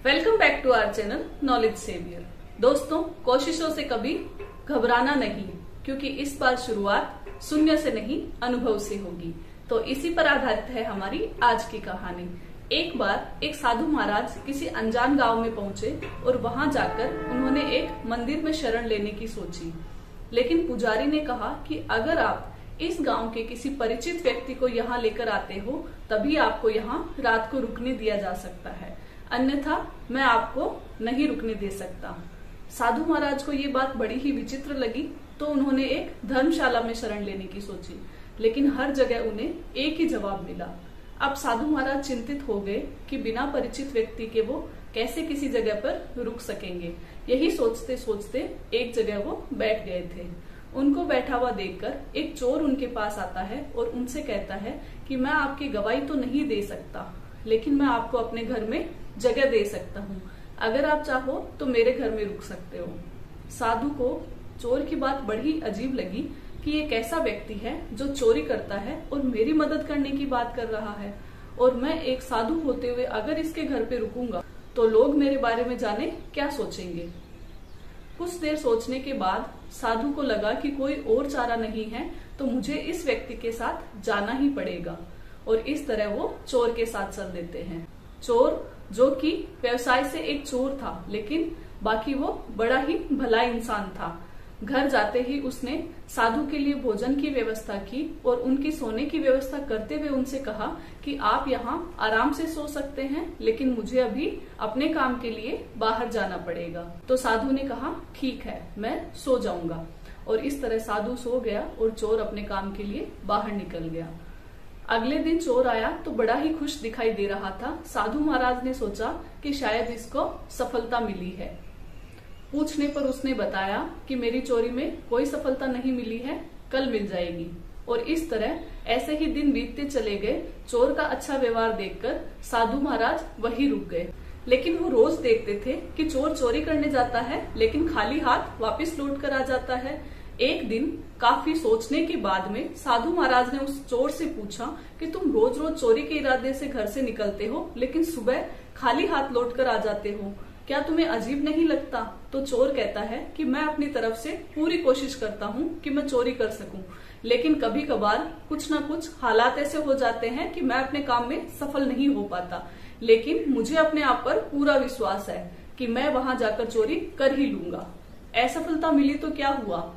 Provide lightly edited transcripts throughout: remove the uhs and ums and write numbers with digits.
Welcome back to our channel knowledge saviour. दोस्तों, कोशिशों से कभी घबराना नहीं, क्योंकि इस बार शुरुआत शून्य से नहीं अनुभव से होगी। तो इसी पर आधारित है हमारी आज की कहानी। एक बार एक साधु महाराज किसी अनजान गांव में पहुंचे और वहां जाकर उन्होंने एक मंदिर में शरण लेने की सोची। लेकिन पुजारी ने कहा कि अगर आप इस गांव के किसी परिचित व्यक्ति को यहाँ लेकर आते हो तभी आपको यहाँ रात को रुकने दिया जा सकता है, अन्यथा मैं आपको नहीं रुकने दे सकता। साधु महाराज को ये बात बड़ी ही विचित्र लगी, तो उन्होंने एक धर्मशाला में शरण लेने की सोची, लेकिन हर जगह उन्हें एक ही जवाब मिला। अब साधु महाराज चिंतित हो गए कि बिना परिचित व्यक्ति के वो कैसे किसी जगह पर रुक सकेंगे। यही सोचते सोचते एक जगह वो बैठ गए थे। उनको बैठा हुआ देखकर एक चोर उनके पास आता है और उनसे कहता है कि मैं आपकी गवाही तो नहीं दे सकता, लेकिन मैं आपको अपने घर में जगह दे सकता हूँ। अगर आप चाहो तो मेरे घर में रुक सकते हो। साधु को चोर की बात बड़ी अजीब लगी कि ये कैसा व्यक्ति है जो चोरी करता है और मेरी मदद करने की बात कर रहा है, और मैं एक साधु होते हुए अगर इसके घर पे रुकूंगा तो लोग मेरे बारे में जाने क्या सोचेंगे। कुछ देर सोचने के बाद साधु को लगा कि कोई और चारा नहीं है, तो मुझे इस व्यक्ति के साथ जाना ही पड़ेगा, और इस तरह वो चोर के साथ चल देते हैं। चोर जो कि व्यवसाय से एक चोर था, लेकिन बाकी वो बड़ा ही भला इंसान था। घर जाते ही उसने साधु के लिए भोजन की व्यवस्था की और उनकी सोने की व्यवस्था करते हुए उनसे कहा कि आप यहाँ आराम से सो सकते हैं, लेकिन मुझे अभी अपने काम के लिए बाहर जाना पड़ेगा। तो साधु ने कहा ठीक है, मैं सो जाऊंगा, और इस तरह साधु सो गया और चोर अपने काम के लिए बाहर निकल गया। अगले दिन चोर आया तो बड़ा ही खुश दिखाई दे रहा था। साधु महाराज ने सोचा कि शायद इसको सफलता मिली है। पूछने पर उसने बताया कि मेरी चोरी में कोई सफलता नहीं मिली है, कल मिल जाएगी। और इस तरह ऐसे ही दिन बीतते चले गए। चोर का अच्छा व्यवहार देखकर साधु महाराज वहीं रुक गए, लेकिन वो रोज देखते थे कि चोर चोरी करने जाता है लेकिन खाली हाथ वापस लौट कर आ जाता है। एक दिन काफी सोचने के बाद में साधु महाराज ने उस चोर से पूछा कि तुम रोज रोज चोरी के इरादे से घर से निकलते हो, लेकिन सुबह खाली हाथ लौट कर आ जाते हो, क्या तुम्हें अजीब नहीं लगता? तो चोर कहता है कि मैं अपनी तरफ से पूरी कोशिश करता हूँ कि मैं चोरी कर सकूं, लेकिन कभी कभार कुछ ना कुछ हालात ऐसे हो जाते हैं कि मैं अपने काम में सफल नहीं हो पाता, लेकिन मुझे अपने आप पर पूरा विश्वास है कि मैं वहां जाकर चोरी कर ही लूंगा। असफलता मिली तो क्या हुआ,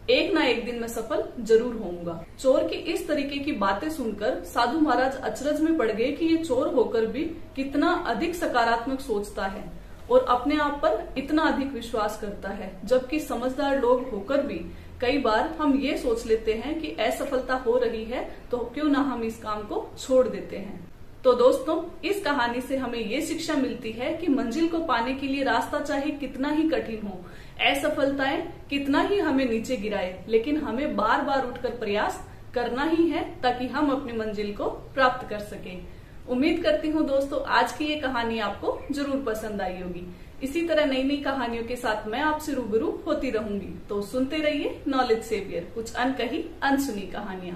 एक ना एक दिन मैं सफल जरूर होऊंगा। चोर की इस तरीके की बातें सुनकर साधु महाराज अचरज में पड़ गए कि ये चोर होकर भी कितना अधिक सकारात्मक सोचता है और अपने आप पर इतना अधिक विश्वास करता है, जबकि समझदार लोग होकर भी कई बार हम ये सोच लेते हैं कि असफलता हो रही है तो क्यों ना हम इस काम को छोड़ देते हैं। तो दोस्तों, इस कहानी से हमें ये शिक्षा मिलती है कि मंजिल को पाने के लिए रास्ता चाहे कितना ही कठिन हो, असफलताएं कितना ही हमें नीचे गिराए, लेकिन हमें बार बार उठकर प्रयास करना ही है ताकि हम अपनी मंजिल को प्राप्त कर सकें। उम्मीद करती हूँ दोस्तों आज की ये कहानी आपको जरूर पसंद आई होगी। इसी तरह नई नई कहानियों के साथ मैं आपसे रूबरू होती रहूंगी, तो सुनते रहिए नॉलेज सेवियर, कुछ अनकही अनसुनी कहानियां।